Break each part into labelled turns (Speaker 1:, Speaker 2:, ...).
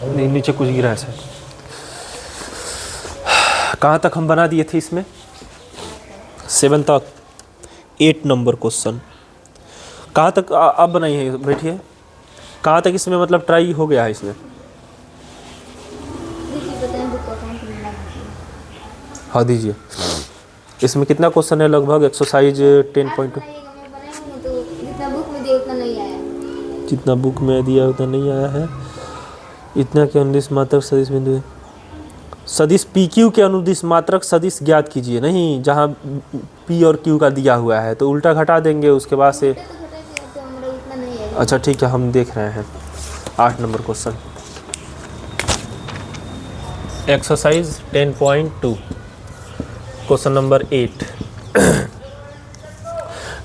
Speaker 1: नहीं, नीचे कुछ गिरा है सर। कहाँ तक हम बना दिए थे इसमें? 7 तक। 8 नंबर क्वेश्चन कहाँ तक आप बनाइए, बैठिए। कहाँ तक इसमें मतलब ट्राई हो गया है इसमें? हाँ दीजिए। इसमें कितना क्वेश्चन है लगभग? एक्सरसाइज 10.2। जितना बुक में दिया उतना नहीं आया है। इतना के अनुदिश मात्रक सदिश बिंदु, सदिश पी क्यू के अनुदिश मात्रक सदिश ज्ञात कीजिए। नहीं, जहाँ पी और क्यू का दिया हुआ है तो उल्टा घटा देंगे उसके बाद से। अच्छा ठीक है, हम देख रहे हैं 8 number question, exercise 10.2 question number 8।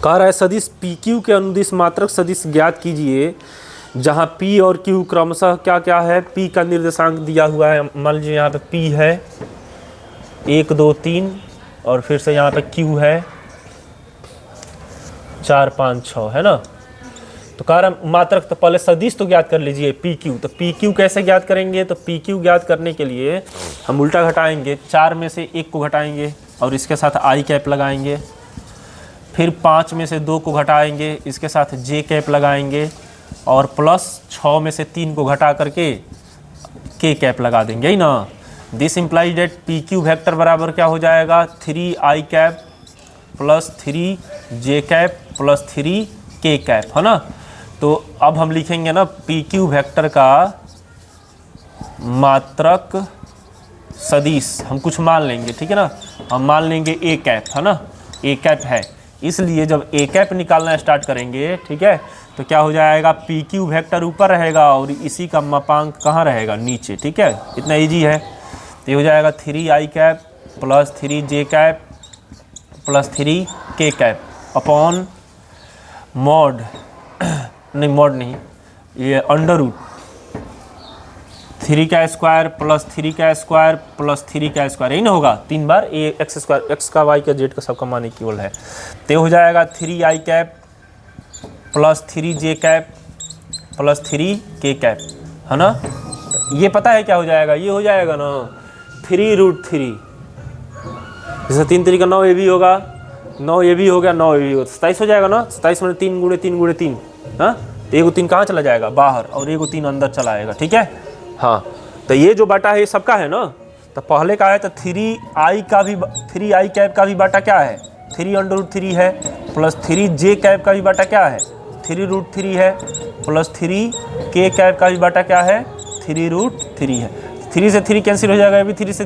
Speaker 1: कह रहा है सदिश पी क्यू के अनुदिश मात्रक सदिश ज्ञात कीजिए, जहाँ पी और क्यू क्रमशः क्या क्या है। पी का निर्देशांक दिया हुआ है, मान लीजिए यहाँ पे पी है 1 2 3 और फिर से यहाँ पे क्यू है 4 5 6 है ना। तो कह रहा है मात्रक, तो पहले सदिश तो ज्ञात कर लीजिए पी क्यू। तो पी क्यू कैसे ज्ञात करेंगे? तो पी क्यू ज्ञात करने के लिए हम उल्टा घटाएंगे, 4 में से 1 को घटाएंगे और इसके साथ आई कैप लगाएंगे। फिर 5 में से 2 को घटाएंगे, इसके साथ जे कैप लगाएंगे और प्लस 6 में से 3 को घटा करके के कैप लगा देंगे ही ना। This implies that P Q vector बराबर क्या हो जाएगा? 3 आई कैप प्लस 3 जे कैप प्लस 3 के कैप, है ना। तो अब हम लिखेंगे ना पी क्यू वेक्टर का मात्रक सदिश, हम कुछ मान लेंगे, ठीक है ना। हम मान लेंगे ए कैप, है ना, ए कैप है। इसलिए जब ए कैप निकालना स्टार्ट करेंगे, ठीक है, तो क्या हो जाएगा? पी क्यू वेक्टर ऊपर रहेगा और इसी का मापांक कहाँ रहेगा? नीचे, ठीक है। इतना इजी है। तो ये हो जाएगा 3 आई कैप प्लस 3 जे कैप प्लस 3 के कैप अपॉन मॉड, नहीं मॉड नहीं, ये अंडर रूट 3 का स्क्वायर प्लस 3 का स्क्वायर प्लस 3 का स्क्वायर, यही ना होगा 3 बार। ए एक्स स्क्वायर, एक्स का वाई का जेड का सबका मान इक्वल है। तो हो जाएगा 3 आई कैप प्लस 3 जे कैप प्लस 3 के कैप, है ना। ये पता है क्या हो जाएगा? ये हो जाएगा ना 3√3, जैसे 3 3 का 9 ये भी होगा, 9 ये भी हो गया, 9 ये भी होगा, 27 हो जाएगा ना। 27 में 3 गुणे 3 गुणे 3, हाँ। तो एगो 3 कहाँ चला जाएगा? बाहर, और एगो 3 अंदर चला आएगा, ठीक है। हाँ, तो ये जो बाटा है ये सबका है ना। तो पहले का है तो 3 आई का भी, 3 आई कैप का भी बाटा क्या है? 3√3 है प्लस 3 जे कैप का भी बाटा क्या है? 3√3 है प्लस 3 के कैप का भी बाटा क्या है? 3√3 है। 3 से 3 कैंसिल हो जाएगा, अभी 3 से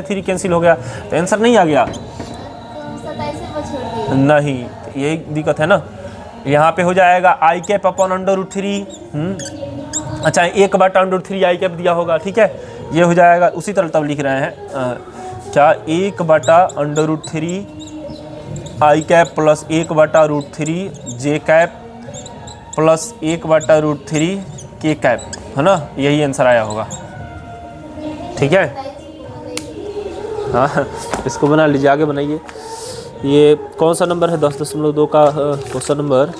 Speaker 1: 3 कैंसिल हो गया, तो आंसर नहीं आ गया। नहीं, यही दिक्कत है ना। यहाँ पे हो जाएगा आई कैप अपॉन √3। अच्छा, 1/√3 आई कैप दिया होगा, ठीक है। ये हो जाएगा, उसी तरह तब लिख रहे हैं क्या, 1/√3 आई कैप प्लस 1/√3 जे कैप प्लस 1/√3 के कैप, है ना। यही आंसर आया होगा, ठीक है। हाँ, इसको बना लीजिए, आगे बनाइए। ये कौन सा नंबर है? 10.2 का क्वेश्चन नंबर,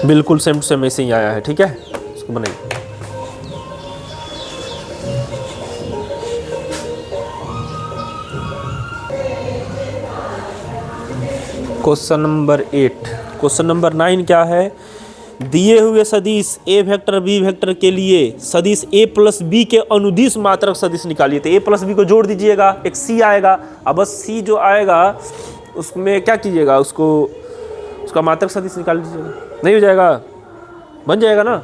Speaker 1: बिल्कुल सेम टू सेम ऐसे ही आया है, ठीक है। इसको बनाइए। Question number 8। क्वेश्चन नंबर 9 क्या है? दिए हुए सदिश ए वेक्टर बी वेक्टर के लिए सदिश ए प्लस बी के अनुदिश मात्रक सदिश निकालिए। तो ए प्लस बी को जोड़ दीजिएगा, एक सी आएगा। अब बस सी जो आएगा उसमें क्या कीजिएगा, उसको उसका मात्रक सदिश निकाल दीजिएगा। नहीं हो जाएगा? बन जाएगा ना।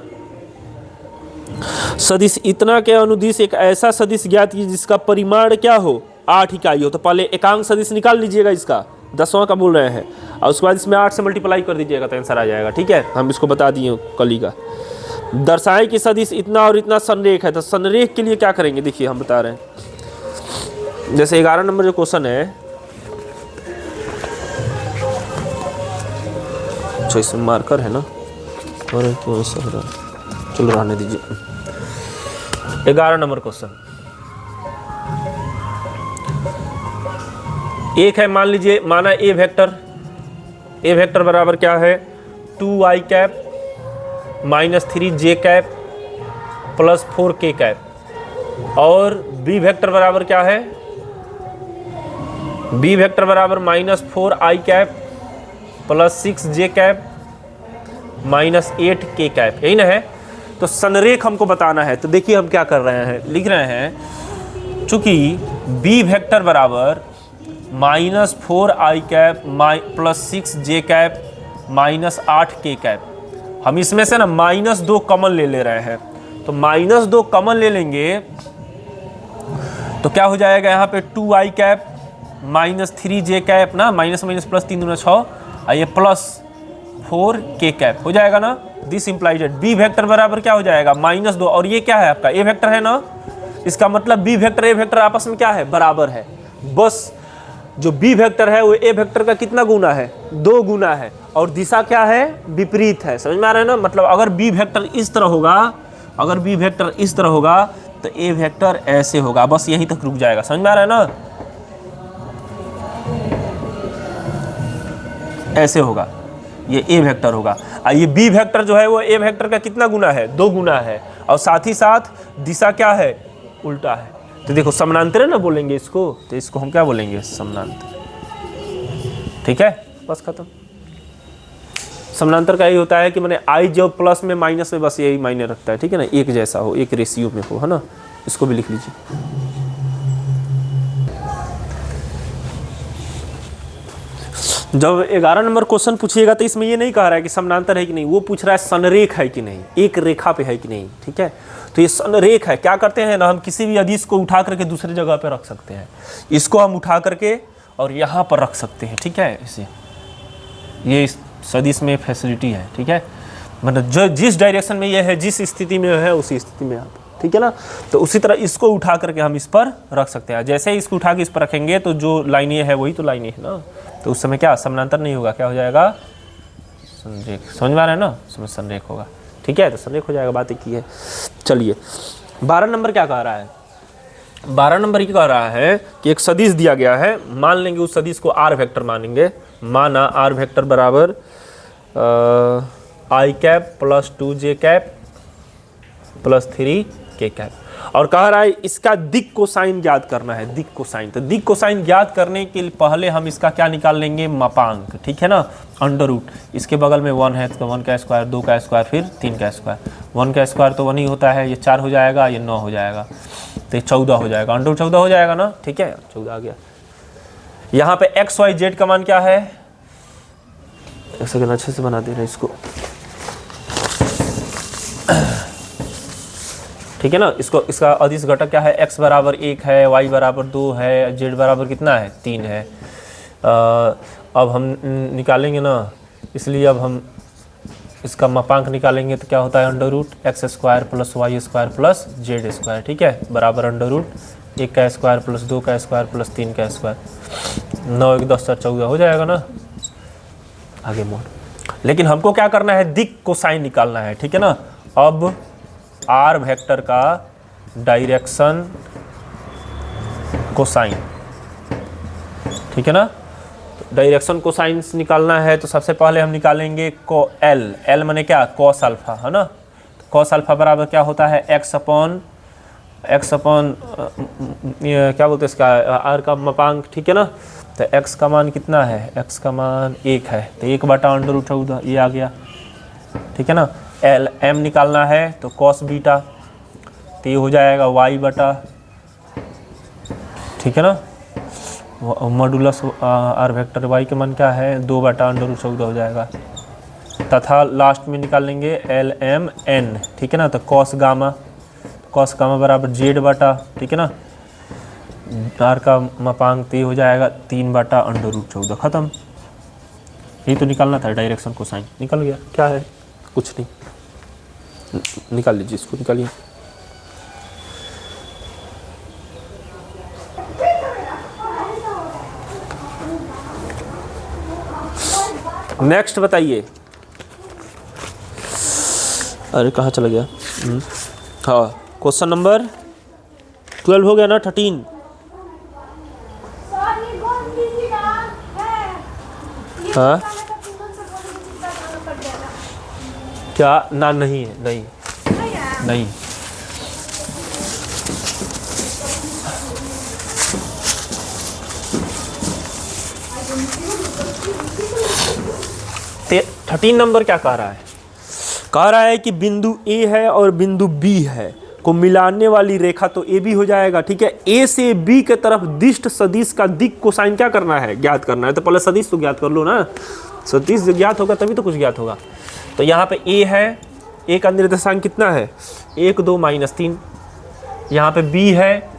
Speaker 1: सदिश इतना के अनुदिश एक ऐसा सदिश ज्ञात कीजिए जिसका परिमाण क्या हो? 8 इकाई हो। तो पहले एकांक सदिश निकाल लीजिएगा, इसका 10वां का बोल रहे हैं, और उसके बाद इसमें 8 से मल्टीप्लाई कर दीजिएगा तो आंसर आ जाएगा, ठीक है। हम इसको बता दिए कल ही का। दर्शाएं कि सदिश इतना और इतना संरेख है। तो संरेख के लिए क्या करेंगे, देखिए हम बता रहे हैं। जैसे 11 नंबर जो क्वेश्चन है, अच्छा इसमें मार्कर है ना, और क्यों ऐसा हो रहा है, चलो रहने दीजिए। 11 नंबर क्वेश्चन एक है, मान लीजिए, माना ए वेक्टर बराबर क्या है? 2 आई कैप माइनस 3 जे कैप प्लस 4 के कैप, और बी वेक्टर बराबर क्या है, बी वेक्टर बराबर माइनस 4 आई कैप प्लस 6 जे कैप माइनस 8 के कैप, यही ना है। तो संरेख हमको बताना है, तो देखिए हम क्या कर रहे हैं, लिख रहे हैं चूंकि बी वेक्टर बराबर माइनस 4 आई कैप प्लस 6 जे कैप माइनस 8 के कैप, हम इसमें से ना माइनस 2 कॉमन ले रहे हैं, तो माइनस 2 कॉमन ले लेंगे तो क्या हो जाएगा यहाँ पे 2 आई कैप माइनस 3 जे कैप ना, माइनस माइनस प्लस 3 दूना 6, और ये प्लस 4 के कैप हो जाएगा ना। दिस इंप्लाइज बी वेक्टर बराबर क्या हो जाएगा माइनस 2, और ये क्या है आपका ए वेक्टर है ना, इसका मतलब बी वेक्टर ए वेक्टर आपस में क्या है, बराबर है। बस जो बी वेक्टर है वो ए वेक्टर का कितना गुना है, 2 गुना है, और दिशा क्या है, विपरीत है। समझ में आ रहा है ना, मतलब अगर बी वेक्टर इस तरह होगा, अगर बी वेक्टर इस तरह होगा तो ए वेक्टर ऐसे होगा, बस यहीं तक रुक जाएगा। समझ में आ रहा है ना, ऐसे होगा, ये ए वेक्टर होगा, और ये बी वेक्टर जो है वो ए वेक्टर का कितना गुना है, 2 गुना है, और साथ ही साथ दिशा क्या है, उल्टा है। तो देखो समानांतर ना बोलेंगे इसको, तो इसको हम क्या बोलेंगे, समानांतर। ठीक है, बस खत्म। समानांतर का यही होता है कि मैंने आई जो प्लस में माइनस में बस यही मायने रखता है, ठीक है ना, एक जैसा हो, एक रेशियो में हो, है ना। इसको भी लिख लीजिए। जब 11 नंबर क्वेश्चन पूछिएगा तो इसमें ये नहीं कह रहा है कि समानांतर है कि नहीं, वो पूछ रहा है संरेख है कि नहीं, एक रेखा पे है कि नहीं। ठीक है, तो ये संरेख है, क्या करते हैं ना, हम किसी भी अदिश को उठा करके दूसरी जगह पे रख सकते हैं, इसको हम उठा करके और यहाँ पर रख सकते हैं। ठीक है, इसे ये सदिश में फैसिलिटी है। ठीक है, मतलब जो जिस डायरेक्शन में ये है, जिस स्थिति में है उसी स्थिति में आप, ठीक है ना। तो उसी तरह इसको उठा करके हम इस पर रख सकते हैं। जैसे ही इसको उठा के इस पर रखेंगे तो जो लाइनें है वही तो लाइनें है ना, तो उस समय क्या समानांतर नहीं होगा, क्या हो जाएगा, संरेख। समझ में आ रहा है ना, उसमें संरेख होगा। ठीक है, तो संरेख हो जाएगा, बात एक ही है। चलिए 12 नंबर क्या कह रहा है, 12 नंबर ये कह रहा है कि एक सदिश दिया गया है, मान लेंगे उस सदिश को आर वेक्टर मानेंगे, माना आर वेक्टर बराबर आई कैप प्लस 2 जे कैप प्लस 3 के कैप, और कह रहा है इसका दिक कोसाइन ज्ञात करना है, दिक कोसाइन। तो दिक कोसाइन ज्ञात करने के लिए पहले हम इसका क्या निकाल लेंगे, मापांक। ठीक है ना, अंडर रूट, इसके बगल में 1 है तो 1 का स्क्वायर, 2 का स्क्वायर, फिर 3 का स्क्वायर। 1 का स्क्वायर तो 1 ही होता है, ये 4 हो जाएगा, ये 9 हो जाएगा, तो ये 14 हो जाएगा, अंडर रूट 14 हो जाएगा ना। ठीक है, 14 आ गया। यहाँ पे एक्स वाई जेड का मान क्या है, एक सेकंड अच्छे से बना दे रहे इसको। ठीक है ना, इसको इसका अदिश घटक क्या है, x बराबर 1 है, y बराबर 2 है, z बराबर कितना है, 3 है। अब हम निकालेंगे ना, इसलिए अब हम इसका मापांक निकालेंगे तो क्या होता है, under root x square plus y square plus z square. ठीक है, बराबर अंडर रूट 1 का स्क्वायर प्लस 2 का स्क्वायर प्लस 3 का स्क्वायर। 9 1 10 4 14 हो जाएगा ना, आगे मोड़। लेकिन हमको क्या करना है, दिक कोसाइन निकालना है। ठीक है ना, अब आर वेक्टर का डायरेक्शन कोसाइन, ठीक है ना, डायरेक्शन कोसाइन निकालना है तो सबसे पहले हम निकालेंगे को एल माने क्या, कॉस अल्फा, है ना। तो कॉस अल्फा बराबर क्या होता है, एक्स अपॉन क्या बोलते हैं इसका, आर का मापांक। ठीक है ना, तो एक्स का मान कितना है, एक्स का मान 1 है, तो 1 बटा अंडर रूट 14 ये आ गया। ठीक है ना, एल एम निकालना है तो कॉस बीटा, तो ये हो जाएगा वाई बटा, ठीक है ना, मॉडुलस आर वेक्टर वाई के मान क्या है, 2 बटा अंडर रूट 14 हो जाएगा, तथा लास्ट में निकालेंगे एल एम एन। ठीक है ना, तो कॉस गामा बराबर जेड बटा, ठीक है ना, आर का मापांक तो हो जाएगा 3 बटा अंडर रूट 14, खत्म। यही तो निकालना था, डायरेक्शन कोसाइन निकल गया। क्या है, कुछ नहीं, निकाल लीजिए इसको, निकालिए। नेक्स्ट बताइए, अरे कहाँ चला गया, हाँ क्वेश्चन नंबर 12 हो गया ना, 13। हाँ क्या ना, नहीं है, नहीं नहीं। ते 13 नंबर क्या कह रहा है? कह रहा है कि बिंदु ए है और बिंदु बी है को मिलाने वाली रेखा, तो ए बी हो जाएगा, ठीक है। ए से बी के तरफ दिष्ट सदिश का दिक् कोसाइन क्या करना है? ज्ञात करना है। तो पहले सदिश तो ज्ञात कर लो ना, सदिश ज्ञात होगा तभी तो कुछ ज्ञात होगा। तो यहाँ पे ए है, ए का निर्देशांक कितना है? 1 2 -3। यहाँ पे बी है,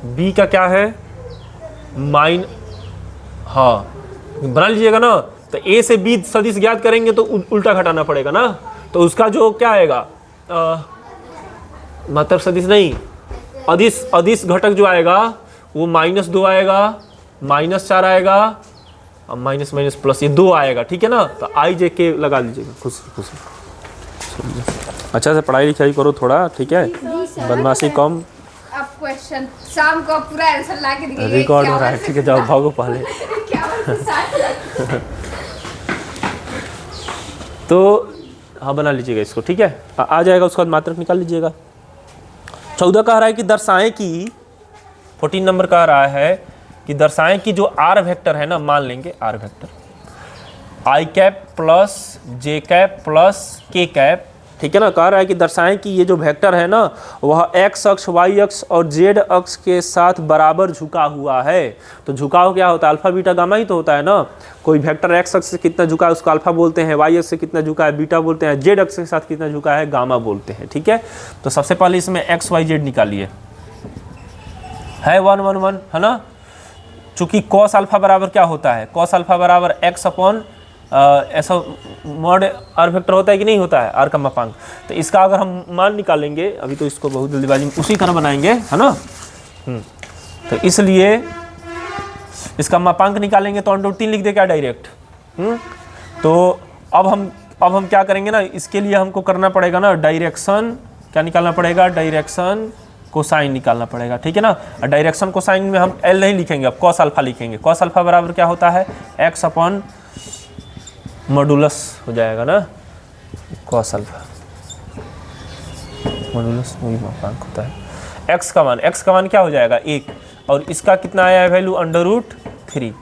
Speaker 1: बी का क्या है? हाँ बना लीजिएगा ना। तो ए से बी सदिश ज्ञात करेंगे तो उल्टा घटाना पड़ेगा ना, तो उसका जो क्या आएगा, मात्रक सदिश नहीं, अदिश घटक जो आएगा वो -2 आएगा, -4 आएगा और माइनस माइनस प्लस ये 2 आएगा, ठीक है ना। तो आई जे के लगा लीजिएगा। खुशी खुशी अच्छा से पढ़ाई लिखाई करो थोड़ा, ठीक है, बदमाशी कम।
Speaker 2: अब क्वेश्चन शाम को पूरा आंसर ला के दिखाइए।
Speaker 1: रिकॉर्ड हो रहा है, ठीक है, जाओ भागो पहले। तो हाँ बना लीजिएगा इसको, ठीक है, आ जाएगा। उसके बाद मात्रक निकाल लीजिएगा। 14 कह रहा है कि दर्शाएं कि 14 नंबर कह रहा है कि दर्शाएं कि जो आर वेक्टर है ना, मान लेंगे r vector i cap plus j cap plus k cap, ठीक है ना। कह रहा है कि दर्शाएं कि ये जो वेक्टर है ना वह एक्स अक्ष, वाई अक्ष और जेड अक्ष के साथ बराबर झुका हुआ है। तो झुकाव क्या होता है? अल्फा बीटा गामा ही तो होता है ना। कोई वेक्टर एक्स अक्ष से कितना झुका है उसको अल्फा बोलते हैं, वाई अक्ष से कितना झुका है बीटा बोलते हैं, जेड अक्ष के साथ कितना झुका है गामा बोलते हैं, ठीक है। तो सबसे पहले इसमें एक्स वाई जेड निकालिए, है 1 1 1, है ना। चूंकि कॉस अल्फा बराबर क्या होता है? कॉस अल्फा बराबर एक्स अपॉन ऐसा मॉड आर वेक्टर होता है कि नहीं होता है, आर का मापांक। तो इसका अगर हम मान निकालेंगे, अभी तो इसको बहुत जल्दीबाजी में उसी तरह बनाएंगे, है ना। तो इसलिए इसका मापांक निकालेंगे तो √3 लिख दे क्या डायरेक्ट। तो अब हम क्या करेंगे ना, इसके लिए हमको करना पड़ेगा ना डायरेक्शन, क्या निकालना पड़ेगा? डायरेक्शन कोसाइन निकालना पड़ेगा, ठीक है ना। और डायरेक्शन कोसाइन में हम एल नहीं लिखेंगे, अब कॉस अल्फा लिखेंगे। कॉस अल्फा बराबर क्या होता है? एक्स अपॉन मॉडुलस हो जाएगा ना, कॉस अल्फा मॉडुलस वही मापांक होता है। एक्स का मान क्या हो जाएगा? 1, और इसका कितना आया है वैल्यू? √3।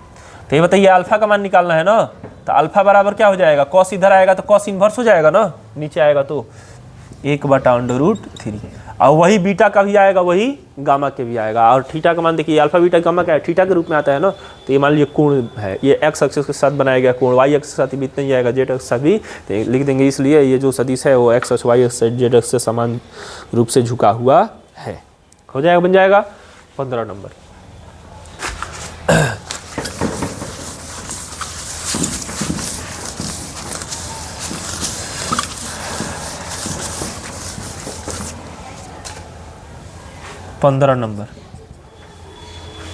Speaker 1: तो ये बताइए अल्फा का मान निकालना है ना, तो अल्फा बराबर क्या हो जाएगा? कॉस इधर आएगा तो कॉस इन्वर्स हो जाएगा ना, नीचे आएगा तो 1/√3। और वही बीटा का भी आएगा, वही गामा के भी आएगा। और थीटा का मान देखिए, अल्फा बीटा गामा क्या है? थीटा के रूप में आता है ना। तो ये मान लीजिए कोण है, ये एक्स अक्ष के साथ बनाया गया कोण, वाई अक्ष के साथ भी इतना ही आएगा, जेड अक्ष के साथ भी तो लिख देंगे। इसलिए ये जो सदिश है वो एक्स अक्ष, वाई अक्ष, जेड अक्ष से समान रूप से झुका हुआ है। हो जाएगा, बन जाएगा 15 नंबर। नंबर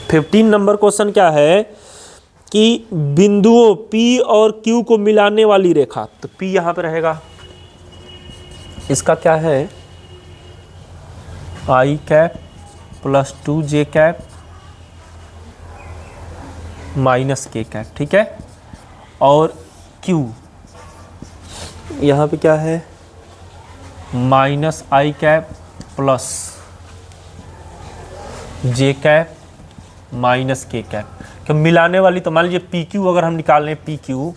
Speaker 1: 15 नंबर क्वेश्चन क्या है कि बिंदुओं P और Q को मिलाने वाली रेखा, तो P यहां पे रहेगा, इसका क्या है? I cap plus 2J cap minus K cap, ठीक है। और Q यहां पे क्या है? -I cap plus j cap minus के कैप। तो मिलाने वाली, तो मान लीजिए पी क्यू अगर हम निकाल लें पी क्यू,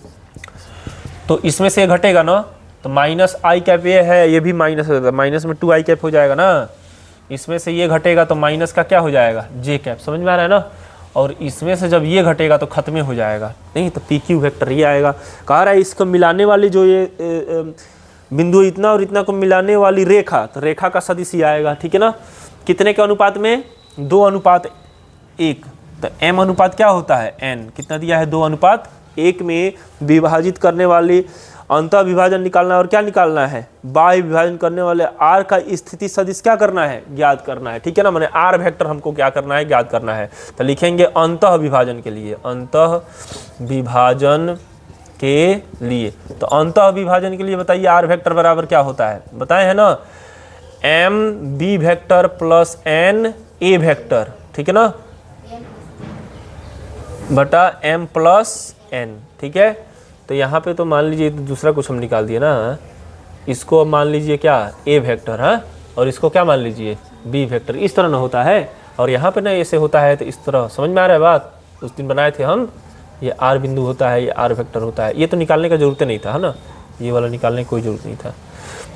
Speaker 1: तो इसमें से ये घटेगा ना, तो -I कैप ये है, ये भी माइनस हो जाता है, माइनस में 2I कैप हो जाएगा ना। इसमें से ये घटेगा तो माइनस का क्या हो जाएगा? जे कैप, समझ में आ रहा है ना। और इसमें से जब ये घटेगा तो खत्म हो जाएगा, नहीं तो पी क्यू वेक्टर ये आएगा। कह रहा है इसको मिलाने वाली जो ये बिंदु इतना और इतना को मिलाने वाली रेखा, तो रेखा का सदिश ही आएगा, ठीक है ना। कितने के अनुपात में? 2:1। तो m अनुपात क्या होता है? n कितना दिया है? 2:1 में विभाजित करने वाली अंतः विभाजन निकालना है, और क्या निकालना है? बाह्य विभाजन करने वाले r का स्थिति सदिश क्या करना है? ज्ञात करना है, ठीक है ना। माने r वेक्टर हमको क्या करना है? ज्ञात करना है। तो लिखेंगे अंतः विभाजन के लिए, अंतः विभाजन के लिए। तो अंतः विभाजन के लिए बताइए r वेक्टर बराबर क्या होता है? बताए हैं ना, m b vector plus n a vector, ठीक है ना, बटा m प्लस n, ठीक है। तो यहाँ पे तो मान लीजिए दूसरा कुछ हम निकाल दिए ना, इसको मान लीजिए क्या ए वेक्टर है, और इसको क्या मान लीजिए बी वेक्टर। इस तरह ना होता है, और यहाँ पे ना ऐसे होता है, तो इस तरह समझ में आ रहा है बात। उस दिन बनाए थे हम, ये आर बिंदु होता है, ये आर वेक्टर होता है। ये तो निकालने का जरूरत नहीं था, है ना, ये वाला निकालने की कोई जरूरत नहीं था।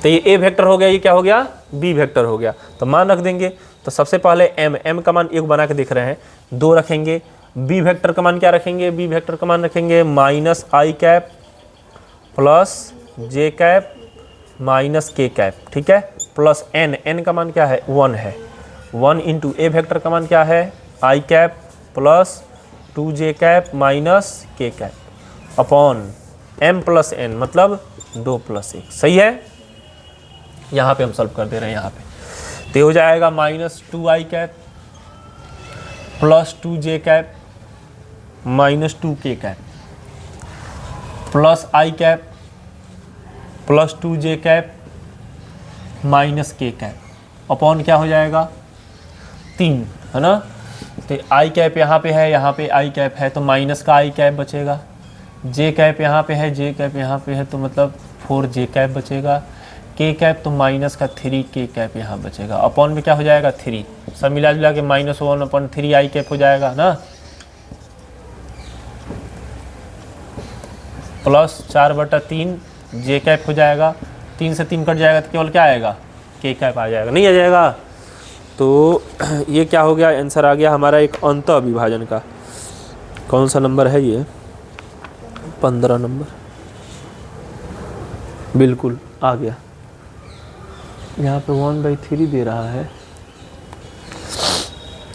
Speaker 1: तो ये ए वेक्टर हो गया, ये क्या हो गया बी वेक्टर हो गया। तो मान रख देंगे। तो सबसे पहले एम का मान एक बना के देख रहे हैं, 2 रखेंगे। बी वेक्टर का मान क्या रखेंगे, बी वेक्टर का मान रखेंगे माइनस आई cap plus j cap minus के कैप, ठीक है, प्लस एन का मान क्या है 1 है। 1 इंटू ए वेक्टर का मान क्या है i cap plus 2 cap minus के cap upon m plus n, मतलब 2 + 1। सही है। यहाँ पे हम सॉल्व कर दे रहे हैं। यहाँ पे तो हो जाएगा minus 2 cap plus 2 cap minus 2 cap plus I cap plus 2 cap minus के कैप अपॉन क्या हो जाएगा 3, है ना। तो आई कैप यहाँ पे है, यहाँ पे आई कैप है, तो माइनस का आई कैप बचेगा। जे कैप यहाँ पे है, जे कैप यहाँ पे है, तो मतलब 4 कैप बचेगा। के कैप तो माइनस का 3 के कैप यहाँ बचेगा। अपॉन में क्या हो जाएगा 3, सब मिला जुला के -1/3 आई कैप हो जाएगा ना, प्लस 4/3 जे कैप हो जाएगा। 3 से 3 कट जाएगा तो केवल क्या आएगा के कैप आ जाएगा, नहीं आ जाएगा। तो ये क्या हो गया, आंसर आ गया हमारा एक अंतः विभाजन का। कौन सा नंबर है ये, 15 नंबर, बिल्कुल आ गया। यहाँ पे 1/3 दे रहा है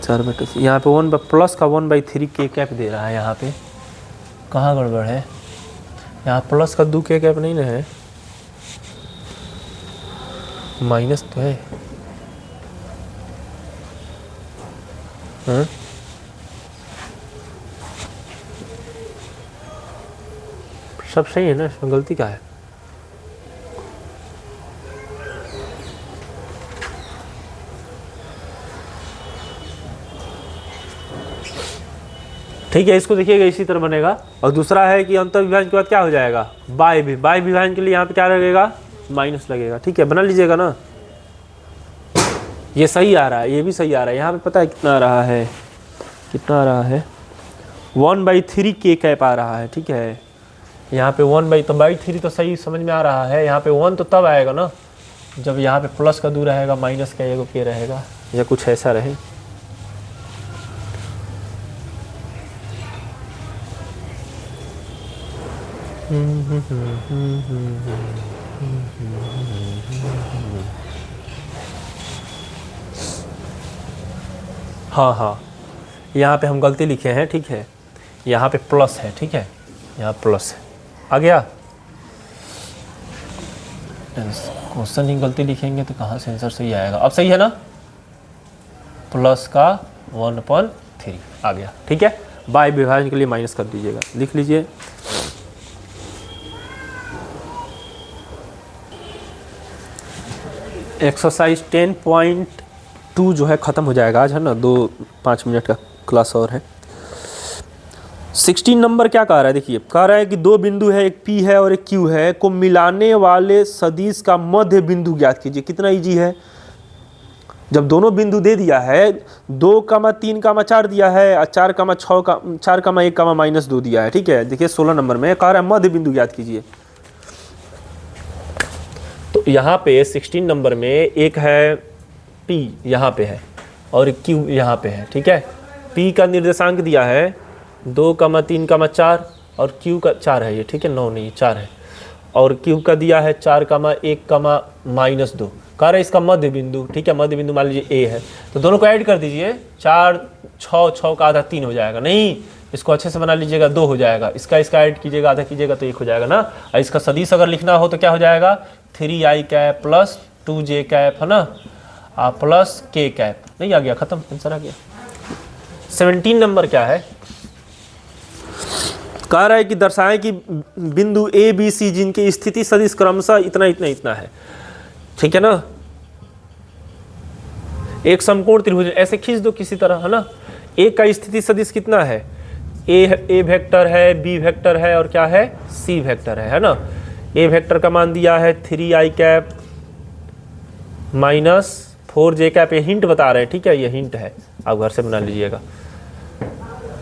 Speaker 1: 4/3, यहाँ पे 1 प्लस का 1/3 के कैप दे रहा है। यहाँ पे कहाँ गड़बड़ है, यहाँ प्लस का 2 के कैप नहीं ना है, माइनस तो है। हाँ? सब सही है ना, इसमें गलती क्या है। ठीक है, इसको देखिएगा इसी तरह बनेगा। और दूसरा है कि अंतर विभाजन के बाद क्या हो जाएगा बाय विभाजन के लिए यहाँ पे क्या लगेगा माइनस लगेगा। ठीक है, बना लीजिएगा ना। ये सही आ रहा है, ये भी सही आ रहा है। यहाँ पे पता है कितना आ रहा है, कितना आ रहा है 1/3 के कैप आ रहा है। ठीक है, यहाँ पे 1/3 तो सही समझ में आ रहा है। यहाँ पे 1 तो तब आएगा ना जब यहाँ पे प्लस का 2 रहेगा, माइनस का एगो के रहेगा, या कुछ ऐसा रहे। हाँ, यहाँ पे हम गलती लिखे हैं। ठीक है, यहाँ पे प्लस है। ठीक है, यहाँ प्लस है, आ गया। क्वेश्चन ही गलती लिखेंगे तो कहाँ से आंसर सही आएगा। अब सही है ना, प्लस का 1/3 आ गया। ठीक है, बाय विभाजन के लिए माइनस कर दीजिएगा, लिख लीजिए। एक्सरसाइज 10.2 जो है ख़त्म हो जाएगा आज, है ना। 2-5 मिनट का क्लास और है। 16 नंबर क्या कह रहा है, देखिए कह रहा है कि 2 बिंदु है, एक P है और एक Q है, को मिलाने वाले सदिश का मध्य बिंदु ज्ञात कीजिए। कितना इजी है, जब दोनों बिंदु दे दिया है, 2,3,4 दिया है, और 4,1,-2 दिया है। ठीक है, देखिए 16 नंबर में कह रहा है मध्य बिंदु ज्ञात कीजिए। तो यहाँ पे 16 नंबर में एक है P यहाँ पे है और Q यहाँ पे है। ठीक है, P का निर्देशांक दिया है 2,3,4 और Q का 4 है ये। ठीक है, 9 नहीं 4 है, और Q का दिया है 4,1,-2। कह रहे इसका मध्य बिंदु। ठीक है, मध्य बिंदु मान लीजिए A है, तो दोनों को ऐड कर दीजिए। 4, 6 का आधा 3 हो जाएगा। नहीं, इसको अच्छे से बना लीजिएगा, 2 हो जाएगा। इसका ऐड कीजिएगा, आधा कीजिएगा तो 1 हो जाएगा ना। और इसका सदिश अगर लिखना हो तो क्या हो जाएगा 3i cap plus 2j cap, है ना, प्लस k कैप। नहीं आ गया, खत्म, आंसर आ गया। 17 नंबर क्या है, कह रहा है कि दर्शाएं कि बिंदु A B C जिनकी स्थिति सदिश क्रमशः इतना इतना इतना है। ठीक है ना, एक समकोण त्रिभुज ऐसे खींच दो किसी तरह, है ना। A का स्थिति सदिश कितना है, A वेक्टर है, B वेक्टर है और क्या है C वेक्टर है ना। ए वेक्टर का मान दिया है 3i cap minus 4j cap, ये हिंट बता रहे हैं, ठीक है, ये हिंट है, आप घर से बना लीजिएगा।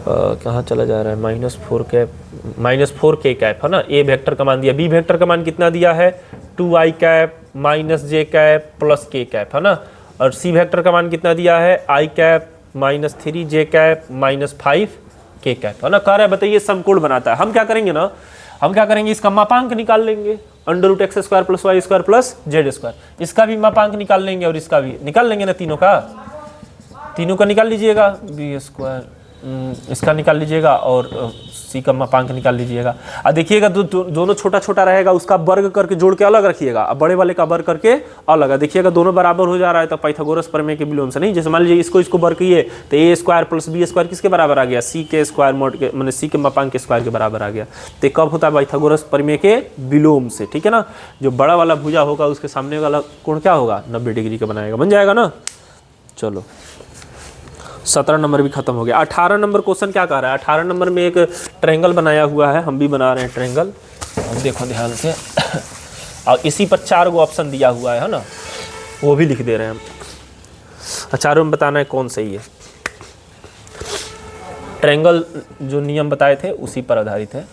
Speaker 1: कहाँ चला जा रहा है, -4k कैप है ना, ए वेक्टर का मान दिया। बी वेक्टर का मान कितना दिया है 2i cap minus j cap plus k cap है ना, और सी वेक्टर का मान कितना दिया है i cap minus 3j cap minus 5k cap है ना। कह रहा है बताइए समकोण बनाता है। हम क्या करेंगे ना, हम क्या करेंगे, इसका मापांक निकाल लेंगे, √x² + y² + z², इसका भी मापांक निकाल लेंगे और इसका भी निकाल लेंगे ना, तीनों का निकाल लीजिएगा, b², इसका निकाल लीजिएगा और सी का मापांक निकाल लीजिएगा। अब देखिएगा दोनों छोटा छोटा रहेगा, उसका वर्ग करके जोड़ के अलग रखिएगा, अब बड़े वाले का वर्ग करके अलग। देखिएगा दोनों बराबर हो जा रहा है, तो पाइथागोरस प्रमेय के विलोम से नहीं, जैसे मान लीजिए इसको वर्ग किए तो a² + b² किसके बराबर आ गया, c के स्क्वायर मोड के, मैंने c के मापांक के स्क्वायर के बराबर आ गया। तो कब होता है, पाइथागोरस प्रमेय के विलोम से, ठीक है ना। जो बड़ा वाला भुजा होगा उसके सामने वाला कोण क्या होगा, 90 डिग्री का बनाएगा, बन जाएगा ना। चलो 17 नंबर भी खत्म हो गया। 18 नंबर क्वेश्चन क्या कह रहा है, 18 नंबर में एक ट्रायंगल बनाया हुआ है, हम भी बना रहे हैं ट्रायंगल, अब देखो ध्यान से और इसी पर 4 गो ऑप्शन दिया हुआ है ना, वो भी लिख दे रहे हैं हम। चारों में बताना है कौन सही है। ट्रायंगल जो नियम बताए थे उसी पर आधारित है।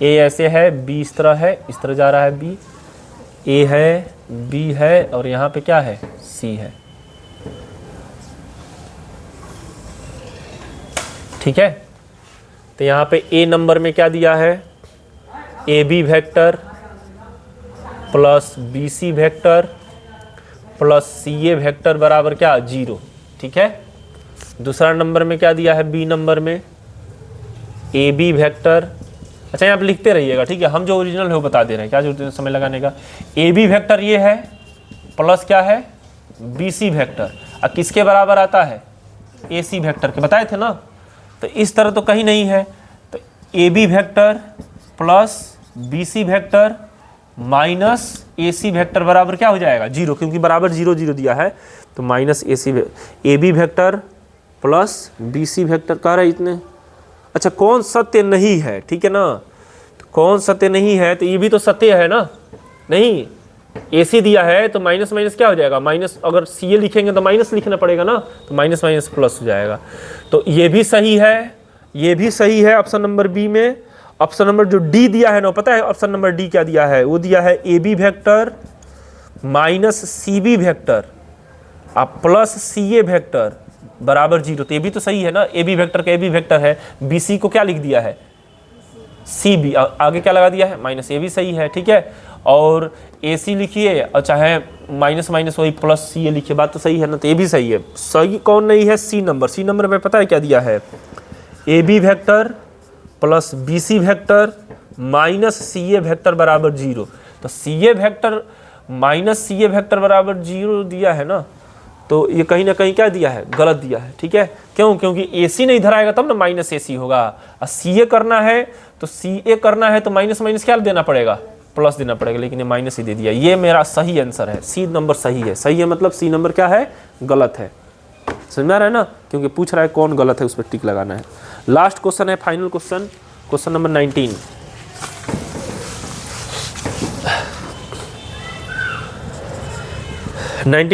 Speaker 1: ए ऐसे है, बी इस तरह है, इस तरह जा रहा है बी, ए है, बी है और यहाँ पे क्या है, सी है, ठीक है। तो यहाँ पे ए नंबर में क्या दिया है, a b vector plus b c vector plus c a vector बराबर क्या, 0, ठीक है। दूसरा नंबर में क्या दिया है, बी नंबर में ए बी वेक्टर, अच्छा यहाँ पे लिखते रहिएगा, ठीक है, हम जो ओरिजिनल है वो बता दे रहे हैं, क्या जरूरत है समय लगाने का। ए बी वेक्टर ये है प्लस क्या है, बी सी वेक्टर, और किसके बराबर आता है, ए सी वेक्टर के, बताए थे ना। तो इस तरह तो कहीं नहीं है, तो a b vector plus b c vector minus a c vector बराबर क्या हो जाएगा, 0, क्योंकि बराबर 0 0 दिया है, तो minus a b vector plus b c vector कह रहा है इतने। अच्छा कौन सत्य नहीं है, ठीक है ना, तो कौन सत्य नहीं है, तो ये भी तो सत्य है ना, नहीं ए सी दिया है तो माइनस माइनस क्या हो जाएगा, माइनस, अगर सी ए लिखेंगे तो माइनस लिखना पड़ेगा ना, तो माइनस माइनस प्लस हो जाएगा। तो ये भी सही है, ये भी सही है ऑप्शन नंबर बी में। ऑप्शन नंबर जो डी दिया है ना, पता है ऑप्शन नंबर डी क्या दिया है, वो दिया है a b vector minus c b vector plus c a vector बराबर 0। तो ये भी तो सही है ना, ए बी वेक्टर का ए बी वेक्टर है, बी सी को क्या लिख दिया है, सी बी, आगे क्या लगा दिया है माइनस, ये भी सही है, ठीक है। और ए सी लिखिए और चाहे माइनस माइनस वही प्लस सी ए लिखिए, बात तो सही है ना, तो ये भी सही है। सही कौन नहीं है, सी नंबर। सी नंबर में पता है क्या दिया है, a b vector plus b c vector minus c a vector बराबर 0। तो c a vector minus c a vector बराबर 0 दिया है ना, तो ये कहीं ना कहीं क्या दिया है, गलत दिया है, ठीक है। क्यों, क्योंकि ए सी नहीं धराएगा तब ना माइनस ए सी होगा, और सी ए करना है तो सी ए करना है तो माइनस माइनस क्या देना पड़ेगा, प्लस देना पड़ेगा, लेकिन ये माइनस ही दे दिया। ये मेरा सही आंसर है, सी नंबर सही है। सही है मतलब सी नंबर क्या है, गलत है। समझ में आ रहा है ना, क्योंकि पूछ रहा है कौन गलत है, उस पर टिक लगाना है। लास्ट क्वेश्चन है, फाइनल क्वेश्चन, क्वेश्चन नंबर 19।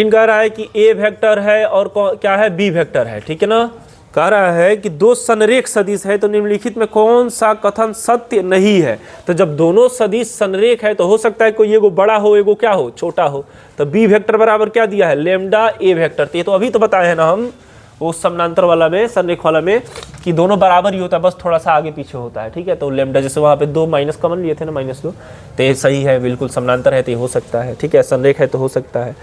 Speaker 1: कह रहा है कि ए वेक्टर है और क्या है, बी वेक्टर है, ठीक है ना। कह रहा है कि दो संरेख सदिश है तो निम्नलिखित में कौन सा कथन सत्य नहीं है। तो जब दोनों सदिश संरेख है तो हो सकता है कोई एगो बड़ा हो एगो क्या हो, छोटा हो। तो बी वेक्टर बराबर क्या दिया है, लेमडा ए वेक्टर। तो ये तो अभी तो बताए हैं ना हम वो समानांतर वाला में, संरेख वाला में, कि दोनों बराबर ही होता है, बस थोड़ा सा आगे पीछे होता है, ठीक है। तो लेमडा जैसे वहाँ पे 2 माइनस कॉमन लिए थे ना, -2, तो ये सही है, बिल्कुल समानांतर है तो ये हो सकता है, ठीक है, संरेख है तो हो सकता है।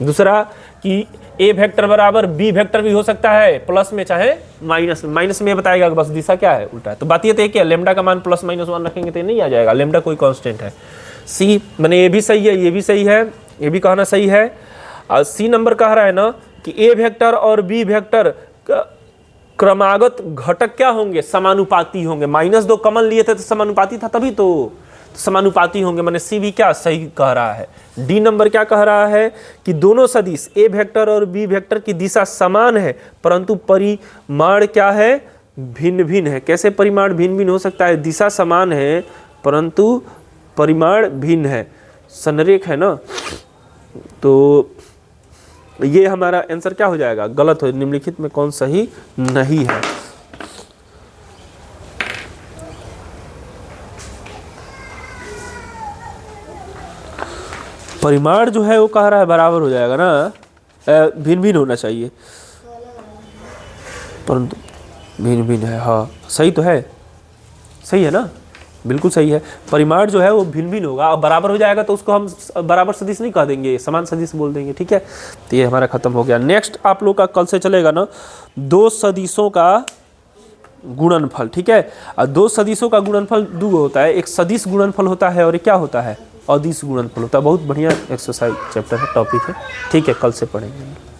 Speaker 1: दूसरा कि ए वेक्टर बराबर बी वेक्टर भी हो सकता है, प्लस में चाहे माइनस, माइनस में बताएगा बस दिशा क्या है, उल्टा है। तो बात ये तो क्या, लेमडा का मान +-1 रखेंगे तो ये नहीं आ जाएगा, लेमडा कोई कांस्टेंट है। सी मैंने ये भी सही है, ये भी सही है, ये भी कहना सही है। और सी नंबर कह रहा है ना कि ए वेक्टर और बी वेक्टर क्रमागत घटक क्या होंगे, समानुपाती होंगे। -2 कॉमन लिए थे तो समानुपाती था, तभी तो समानुपाती होंगे, मैंने सी भी क्या सही कह रहा है। डी नंबर क्या कह रहा है कि दोनों सदिश ए वेक्टर और बी वेक्टर की दिशा समान है परंतु परिमाण क्या है, भिन्न भिन्न है। कैसे परिमाण भिन्न भिन्न हो सकता है, दिशा समान है परंतु परिमाण भिन्न है, संरेख है ना, तो ये हमारा आंसर क्या हो जाएगा, गलत हो, निम्नलिखित में कौन सही नहीं है। परिमाण जो है वो कह रहा है बराबर हो जाएगा ना, भिन्न भिन्न होना चाहिए, परंतु भिन्न भिन्न है, हाँ सही तो है, सही है ना, बिल्कुल सही है। परिमाण जो है वो भिन्न भिन्न होगा, अब बराबर हो जाएगा तो उसको हम बराबर सदिश नहीं कह देंगे, समान सदिश बोल देंगे, ठीक है। तो ये हमारा खत्म हो गया। नेक्स्ट आप लोग का कल से चलेगा ना, दो सदिशों का गुणनफल, ठीक है। और दो सदिशों का गुणनफल दो होता है, एक सदिश गुणनफल होता है और एक क्या होता है, अदिश गुणनफल होता है। बहुत बढ़िया एक्सरसाइज चैप्टर है, टॉपिक है, ठीक है, कल से पढ़ेंगे।